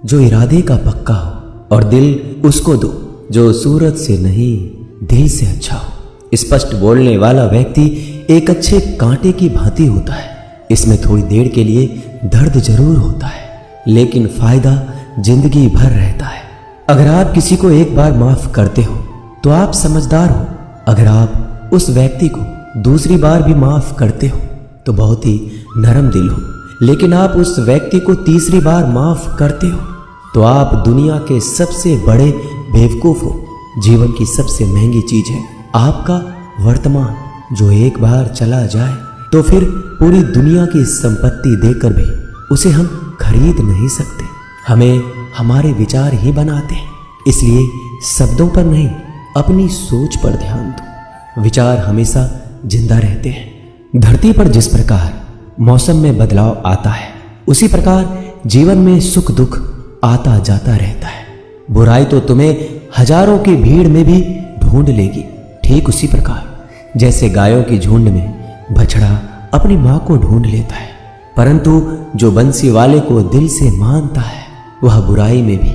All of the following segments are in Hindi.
जो इरादे का पक्का हो, और दिल उसको दो जो सूरत से नहीं दिल से अच्छा हो। स्पष्ट बोलने वाला व्यक्ति एक अच्छे कांटे की भांति होता है। इसमें थोड़ी देर के लिए दर्द जरूर होता है, लेकिन फायदा जिंदगी भर रहता है। अगर आप किसी को एक बार माफ करते हो तो आप समझदार हो। अगर आप उस व्यक्ति को दूसरी बार भी माफ करते हो तो बहुत ही नरम दिल हो। लेकिन आप उस व्यक्ति को तीसरी बार माफ करते हो तो आप दुनिया के सबसे बड़े बेवकूफ हो। जीवन की सबसे महंगी चीज है आपका वर्तमान, जो एक बार चला जाए तो फिर पूरी दुनिया की संपत्ति देकर भी उसे हम खरीद नहीं सकते। हमें हमारे विचार ही बनाते हैं, इसलिए शब्दों पर नहीं अपनी सोच पर ध्यान दो। विचार हमेशा जिंदा रहते हैं। धरती पर जिस प्रकार मौसम में बदलाव आता है, उसी प्रकार जीवन में सुख दुख आता जाता रहता है। बुराई तो तुम्हें हजारों की भीड़ में भी ढूंढ लेगी, ठीक उसी प्रकार जैसे गायों की झुंड में बछड़ा अपनी मां को ढूंढ लेता है। परंतु जो बंसी वाले को दिल से मानता है, वह बुराई में भी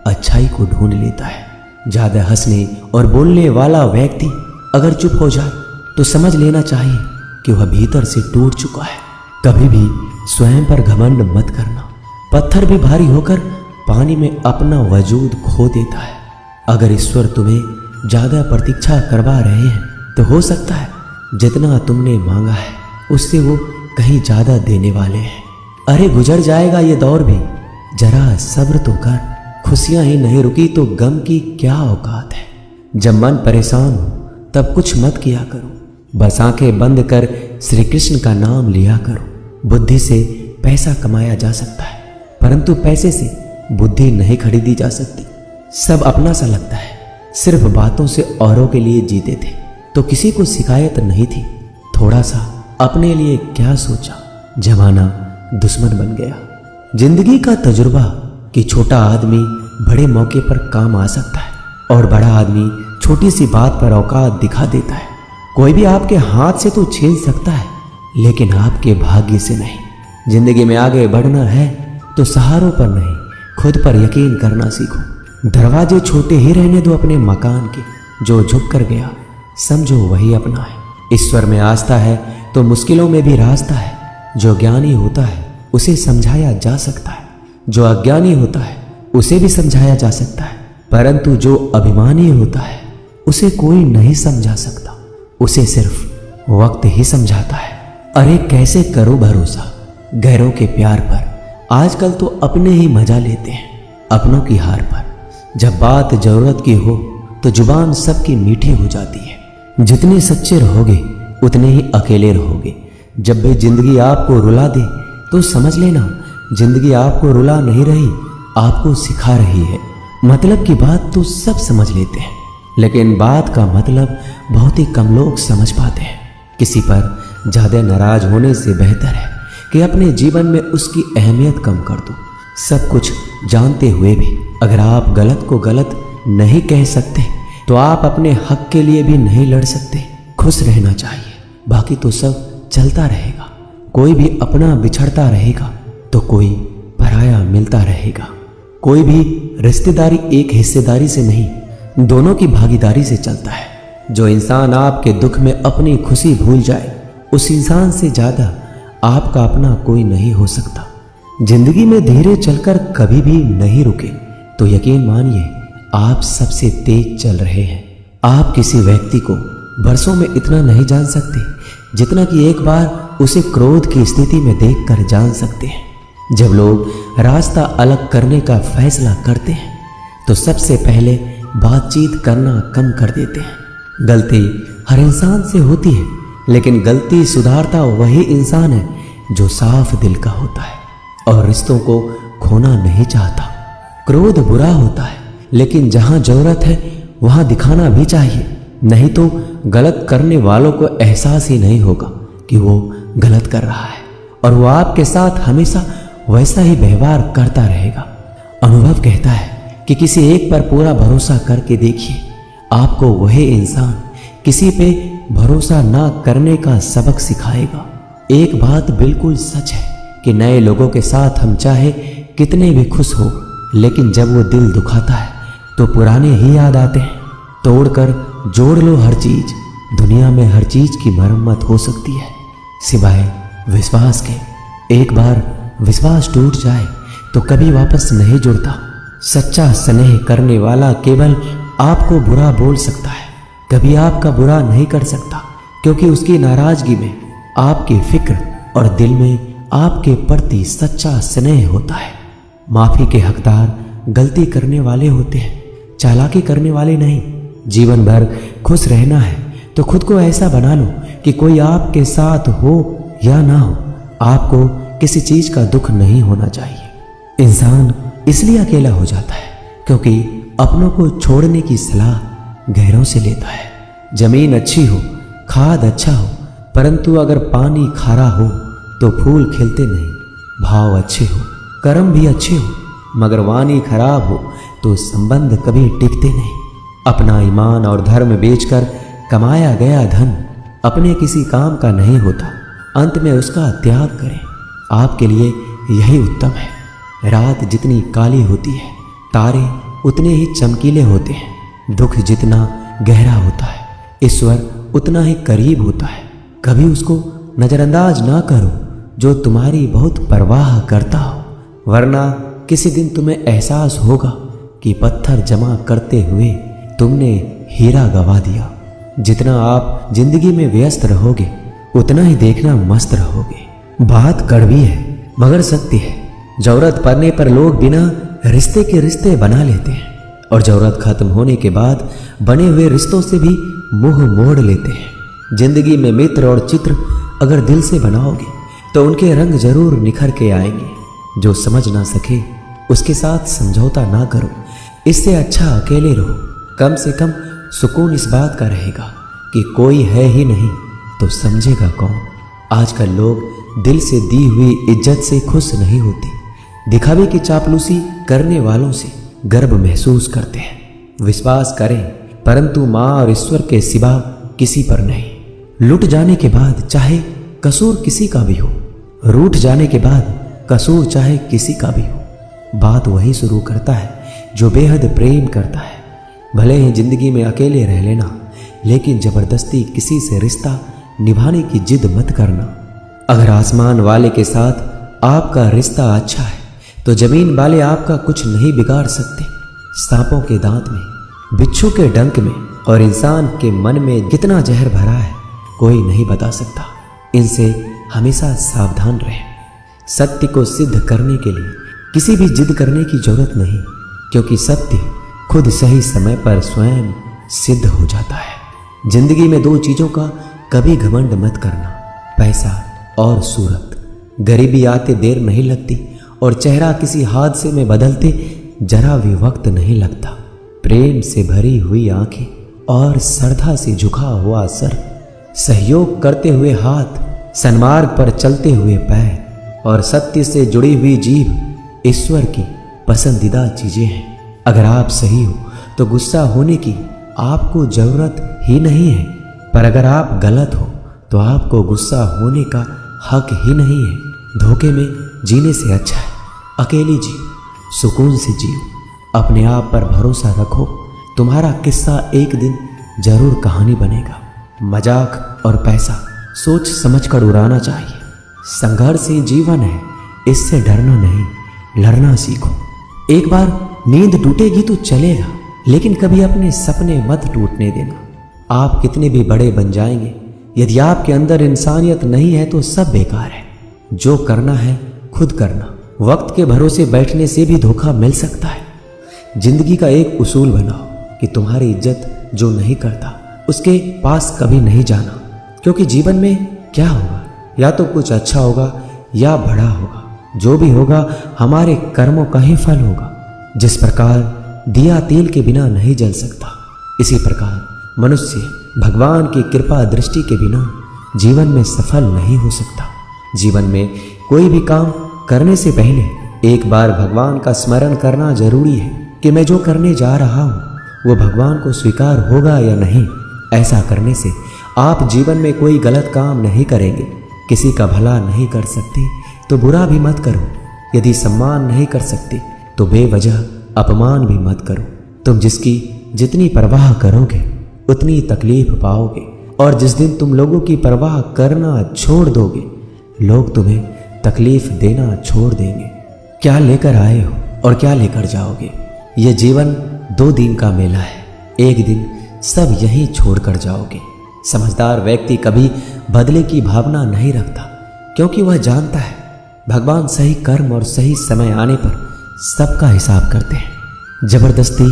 अच्छाई को ढूंढ लेता है। ज्यादा हंसने और बोलने वाला व्यक्ति अगर चुप हो जाए तो समझ लेना चाहिए कि वह भीतर से टूट चुका है। कभी भी स्वयं पर घमंड मत करना। पत्थर भी भारी होकर पानी में अपना वजूद खो देता है। अगर ईश्वर तुम्हें ज्यादा प्रतीक्षा करवा रहे हैं तो हो सकता है जितना तुमने मांगा है उससे वो कहीं ज्यादा देने वाले हैं। अरे गुजर जाएगा ये दौर भी, जरा सब्र तो कर। खुशियां ही नहीं रुकी तो गम की क्या औकात है। जब मन परेशान हो तब कुछ मत किया करो, बस आंखें बंद कर श्री कृष्ण का नाम लिया करो। बुद्धि से पैसा कमाया जा सकता है, परंतु पैसे से बुद्धि नहीं खरीदी जा सकती। सब अपना सा लगता है। सिर्फ बातों से औरों के लिए जीते थे तो किसी को शिकायत नहीं थी। थोड़ा सा अपने लिए क्या सोचा, जमाना दुश्मन बन गया। जिंदगी का तजुर्बा कि छोटा आदमी बड़े मौके पर काम आ सकता है और बड़ा आदमी छोटी सी बात पर औकात दिखा देता है। कोई भी आपके हाथ से तो छीन सकता है, लेकिन आपके भाग्य से नहीं। जिंदगी में आगे बढ़ना है तो सहारों पर नहीं, खुद पर यकीन करना सीखो। दरवाजे छोटे ही रहने दो अपने मकान के। जो झुक कर गया समझो वही अपना है। ईश्वर में आस्था है तो मुश्किलों में भी रास्ता है। जो ज्ञानी होता है उसे समझाया जा सकता है, जो अज्ञानी होता है उसे भी समझाया जा सकता है, परंतु जो अभिमानी होता है उसे कोई नहीं समझा सकता। उसे सिर्फ वक्त ही समझाता है। अरे कैसे करो भरोसा गैरों के प्यार पर। आजकल तो अपने ही मजा लेते हैं अपनों की हार पर। जब बात जरूरत की हो तो जुबान सबकी मीठी हो जाती है। जितने सच्चे रहोगे उतने ही अकेले रहोगे। जब भी जिंदगी आपको रुला दे तो समझ लेना जिंदगी आपको रुला नहीं रही, आपको सिखा रही है। मतलब की बात तो सब समझ लेते हैं, लेकिन बात का मतलब बहुत ही कम लोग समझ पाते हैं। किसी पर ज्यादा नाराज होने से बेहतर है कि अपने जीवन में उसकी अहमियत कम कर दो। सब कुछ जानते हुए भी अगर आप गलत को गलत नहीं कह सकते तो आप अपने हक के लिए भी नहीं लड़ सकते। खुश रहना चाहिए, बाकी तो सब चलता रहेगा। कोई भी अपना बिछड़ता रहेगा तो कोई पराया मिलता रहेगा। कोई भी रिश्तेदारी एक हिस्सेदारी से नहीं, दोनों की भागीदारी से चलता है। जो इंसान आपके दुख में अपनी खुशी भूल जाए, उस इंसान से ज्यादा आपका अपना कोई नहीं हो सकता। जिंदगी में धीरे चलकर कभी भी नहीं रुके तो यकीन मानिए आप सबसे तेज चल रहे हैं। आप किसी व्यक्ति को बरसों में इतना नहीं जान सकते जितना कि एक बार उसे क्रोध की स्थिति में देखकर जान सकते हैं। जब लोग रास्ता अलग करने का फैसला करते हैं तो सबसे पहले बातचीत करना कम कर देते हैं। गलती हर इंसान से होती है, लेकिन गलती सुधारता वही इंसान है जो साफ दिल का होता है और रिश्तों को खोना नहीं चाहता। क्रोध बुरा होता है, लेकिन जहां जरूरत है वहां दिखाना भी चाहिए, नहीं तो गलत करने वालों को एहसास ही नहीं होगा कि वो गलत कर रहा है और वो आपके साथ हमेशा वैसा ही व्यवहार करता रहेगा। अनुभव कहता है कि किसी एक पर पूरा भरोसा करके देखिए, आपको वही इंसान किसी पे भरोसा ना करने का सबक सिखाएगा। एक बात बिल्कुल सच है कि नए लोगों के साथ हम चाहे कितने भी खुश हो, लेकिन जब वो दिल दुखाता है तो पुराने ही याद आते हैं। तोड़कर जोड़ लो हर चीज, दुनिया में हर चीज की मरम्मत हो सकती है सिवाय विश्वास के। एक बार विश्वास टूट जाए तो कभी वापस नहीं जुड़ता। सच्चा स्नेह करने वाला केवल आपको बुरा बोल सकता है, कभी आपका बुरा नहीं कर सकता, क्योंकि उसकी नाराजगी में आपकी फिक्र और दिल में आपके प्रति सच्चा स्नेह होता है। माफी के हकदार गलती करने वाले होते हैं, चालाकी करने वाले नहीं। जीवन भर खुश रहना है तो खुद को ऐसा बना लो कि कोई आपके साथ हो या ना हो, आपको किसी चीज का दुख नहीं होना चाहिए। इंसान इसलिए अकेला हो जाता है क्योंकि अपनों को छोड़ने की सलाह गैरों से लेता है। जमीन अच्छी हो, खाद अच्छा हो, परंतु अगर पानी खारा हो तो फूल खिलते नहीं। भाव अच्छे हो, कर्म भी अच्छे हो, मगर वाणी खराब हो तो संबंध कभी टिकते नहीं। अपना ईमान और धर्म बेचकर कमाया गया धन अपने किसी काम का नहीं होता, अंत में उसका त्याग करें। आपके लिए यही उत्तम है। रात जितनी काली होती है, तारे उतने ही चमकीले होते हैं। दुख जितना गहरा होता है, ईश्वर उतना ही करीब होता है। कभी उसको नजरअंदाज ना करो जो तुम्हारी बहुत परवाह करता हो, वरना किसी दिन तुम्हें एहसास होगा कि पत्थर जमा करते हुए तुमने हीरा गवा दिया। जितना आप जिंदगी में व्यस्त रहोगे उतना ही देखना मस्त रहोगे। बात कड़वी है मगर सत्य है। जरूरत पड़ने पर लोग बिना रिश्ते के रिश्ते बना लेते हैं और जरूरत खत्म होने के बाद बने हुए रिश्तों से भी मुंह मोड़ लेते हैं। जिंदगी में मित्र और चित्र अगर दिल से बनाओगे तो उनके रंग जरूर निखर के आएंगे। जो समझ ना सके उसके साथ समझौता ना करो, इससे अच्छा अकेले रहो। कम से कम सुकून इस बात का रहेगा कि कोई है ही नहीं तो समझेगा कौन। आजकल लोग दिल से दी हुई इज्जत से खुश नहीं होते, दिखावे की चापलूसी करने वालों से गर्व महसूस करते हैं। विश्वास करें परंतु माँ और ईश्वर के सिवा किसी पर नहीं। लुट जाने के बाद चाहे कसूर किसी का भी हो, रूठ जाने के बाद कसूर चाहे किसी का भी हो, बात वही शुरू करता है जो बेहद प्रेम करता है। भले ही जिंदगी में अकेले रह लेना, लेकिन जबरदस्ती किसी से रिश्ता निभाने की जिद मत करना। अगर आसमान वाले के साथ आपका रिश्ता अच्छा है तो जमीन वाले आपका कुछ नहीं बिगाड़ सकते। सांपों के दांत में, बिच्छू के डंक में और इंसान के मन में कितना जहर भरा है कोई नहीं बता सकता। इनसे हमेशा सावधान रहें। सत्य को सिद्ध करने के लिए किसी भी जिद करने की जरूरत नहीं, क्योंकि सत्य खुद सही समय पर स्वयं सिद्ध हो जाता है। जिंदगी में दो चीजों का कभी घमंड मत करना, पैसा और सूरत। गरीबी आते देर नहीं लगती और चेहरा किसी हादसे में बदलते जरा भी वक्त नहीं लगता। प्रेम से भरी हुई आंखें और श्रद्धा से झुका हुआ सर, सहयोग करते हुए हाथ, सन्मार्ग पर चलते हुए पैर और सत्य से जुड़ी हुई जीभ ईश्वर की पसंदीदा चीजें हैं। अगर आप सही हो तो गुस्सा होने की आपको जरूरत ही नहीं है, पर अगर आप गलत हो तो आपको गुस्सा होने का हक ही नहीं है। धोखे में जीने से अच्छा है अकेली जियो, सुकून से जियो। अपने आप पर भरोसा रखो, तुम्हारा किस्सा एक दिन जरूर कहानी बनेगा। मजाक और पैसा सोच समझकर उड़ाना चाहिए। संघर्ष ही जीवन है, इससे डरना नहीं, लड़ना सीखो। एक बार नींद टूटेगी तो चलेगा, लेकिन कभी अपने सपने मत टूटने देना। आप कितने भी बड़े बन जाएंगे, यदि आपके अंदर इंसानियत नहीं है तो सब बेकार है। जो करना है खुद करना। वक्त के भरोसे बैठने से भी धोखा मिल सकता है। जिंदगी का एक उसूल बनाओ कि तुम्हारी इज्जत जो नहीं करता उसके पास कभी नहीं जाना, क्योंकि जीवन में क्या होगा, या तो कुछ अच्छा होगा या बड़ा होगा। जो भी होगा हमारे कर्मों का ही फल होगा। जिस प्रकार दिया तेल के बिना नहीं जल सकता, इसी प्रकार मनुष्य भगवान की कृपा दृष्टि के बिना जीवन में सफल नहीं हो सकता। जीवन में कोई भी काम करने से पहले एक बार भगवान का स्मरण करना जरूरी है कि मैं जो करने जा रहा हूँ वो भगवान को स्वीकार होगा या नहीं। ऐसा करने से आप जीवन में कोई गलत काम नहीं करेंगे। किसी का भला नहीं कर सकते तो बुरा भी मत करो। यदि सम्मान नहीं कर सकते तो बेवजह अपमान भी मत करो। तुम जिसकी जितनी परवाह करोगे उतनी तकलीफ पाओगे, और जिस दिन तुम लोगों की परवाह करना छोड़ दोगे लोग तुम्हें तकलीफ देना छोड़ देंगे। क्या लेकर आए हो और क्या लेकर जाओगे? ये जीवन 2 दिन का मेला है, एक दिन सब यहीं छोड़कर जाओगे। समझदार व्यक्ति कभी बदले की भावना नहीं रखता, क्योंकि वह जानता है भगवान सही कर्म और सही समय आने पर सबका हिसाब करते हैं। जबरदस्ती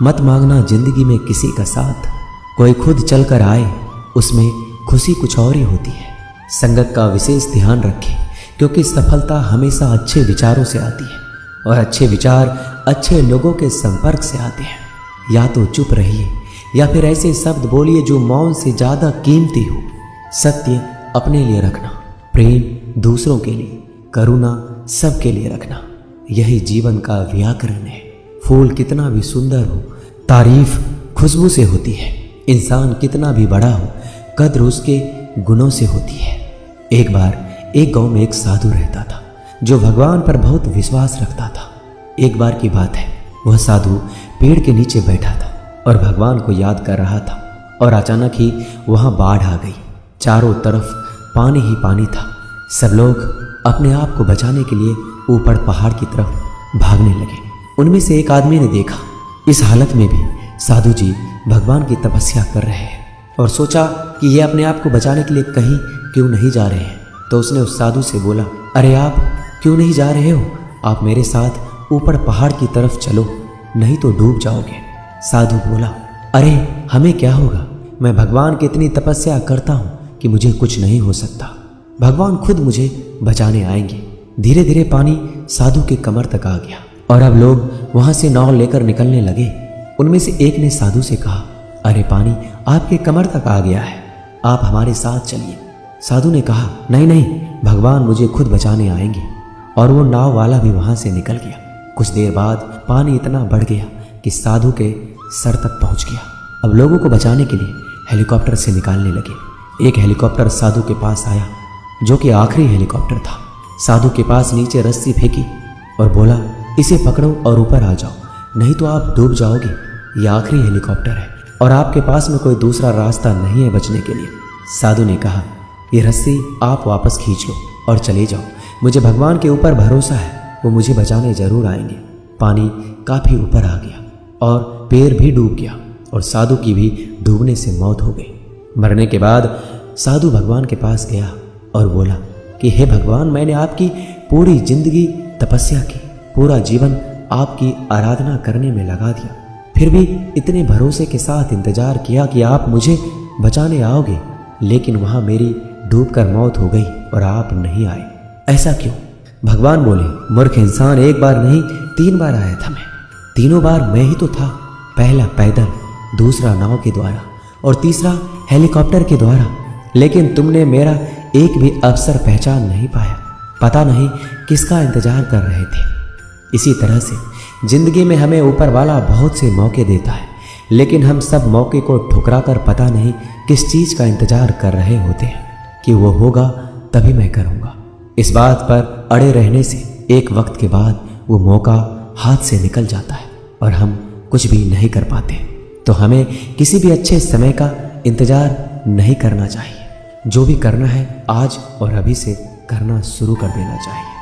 मत मांगना जिंदगी में किसी का साथ। कोई खुद चलकर आए उसमें खुशी कुछ और ही होती है। संगत का विशेष ध्यान रखें, क्योंकि सफलता हमेशा अच्छे विचारों से आती है, और अच्छे विचार अच्छे लोगों के संपर्क से आते हैं। या तो चुप रहिए या फिर ऐसे शब्द बोलिए जो मौन से ज़्यादा कीमती हो। सत्य अपने लिए रखना, प्रेम दूसरों के लिए, करुणा सबके लिए रखना, यही जीवन का व्याकरण है। फूल कितना भी सुंदर हो, तारीफ खुशबू से होती है। इंसान कितना भी बड़ा हो, कद्र उसके गुणों से होती है। एक बार एक गांव में एक साधु रहता था जो भगवान पर बहुत विश्वास रखता था। एक बार की बात है, वह साधु पेड़ के नीचे बैठा था और भगवान को याद कर रहा था, और अचानक ही वहाँ बाढ़ आ गई। चारों तरफ पानी ही पानी था। सब लोग अपने आप को बचाने के लिए ऊपर पहाड़ की तरफ भागने लगे। उनमें से एक आदमी ने देखा इस हालत में भी साधु जी भगवान की तपस्या कर रहे हैं, और सोचा कि ये अपने आप को बचाने के लिए कहीं क्यों नहीं जा रहे हैं। तो उसने उस साधु से बोला, अरे आप क्यों नहीं जा रहे हो? आप मेरे साथ ऊपर पहाड़ की तरफ चलो, नहीं तो डूब जाओगे। साधु बोला, अरे हमें क्या होगा, मैं भगवान की इतनी तपस्या करता हूँ कि मुझे कुछ नहीं हो सकता। भगवान खुद मुझे बचाने आएंगे। धीरे धीरे पानी साधु के कमर तक आ गया, और अब लोग वहाँ से नाव लेकर निकलने लगे। उनमें से एक ने साधु से कहा, अरे पानी आपके कमर तक आ गया है, आप हमारे साथ चलिए। साधु ने कहा, नहीं नहीं, भगवान मुझे खुद बचाने आएंगे। और वो नाव वाला भी वहाँ से निकल गया। कुछ देर बाद पानी इतना बढ़ गया कि साधु के सर तक पहुँच गया। अब लोगों को बचाने के लिए हेलीकॉप्टर से निकालने लगे। एक हेलीकॉप्टर साधु के पास आया, जो कि आखिरी हेलीकॉप्टर था। साधु के पास नीचे रस्सी फेंकी और बोला, इसे पकड़ो और ऊपर आ जाओ, नहीं तो आप डूब जाओगे। यह आखिरी हेलीकॉप्टर है और आपके पास में कोई दूसरा रास्ता नहीं है बचने के लिए। साधु ने कहा, ये रस्सी आप वापस खींच लो और चले जाओ। मुझे भगवान के ऊपर भरोसा है, वो मुझे बचाने जरूर आएंगे। पानी काफ़ी ऊपर आ गया और पैर भी डूब गया, और साधु की भी डूबने से मौत हो गई। मरने के बाद साधु भगवान के पास गया और बोला कि हे भगवान, मैंने आपकी पूरी जिंदगी तपस्या की, पूरा जीवन आपकी आराधना करने में लगा दिया, फिर भी इतने भरोसे के साथ इंतजार किया कि आप मुझे बचाने आओगे, लेकिन वहाँ मेरी डूबकर मौत हो गई और आप नहीं आए। ऐसा क्यों? भगवान बोले, मूर्ख इंसान, एक बार नहीं 3 बार आया था मैं। तीनों बार मैं ही तो था। पहला पैदल, दूसरा नाव के द्वारा और तीसरा हेलीकॉप्टर के द्वारा, लेकिन तुमने मेरा एक भी अवसर पहचान नहीं पाया। पता नहीं किसका इंतजार कर रहे थे। इसी तरह से जिंदगी में हमें ऊपर वाला बहुत से मौके देता है, लेकिन हम सब मौके को ठुकरा कर पता नहीं किस चीज़ का इंतजार कर रहे होते हैं कि वो होगा तभी मैं करूँगा। इस बात पर अड़े रहने से एक वक्त के बाद वो मौका हाथ से निकल जाता है और हम कुछ भी नहीं कर पाते। तो हमें किसी भी अच्छे समय का इंतजार नहीं करना चाहिए। जो भी करना है आज और अभी से करना शुरू कर देना चाहिए।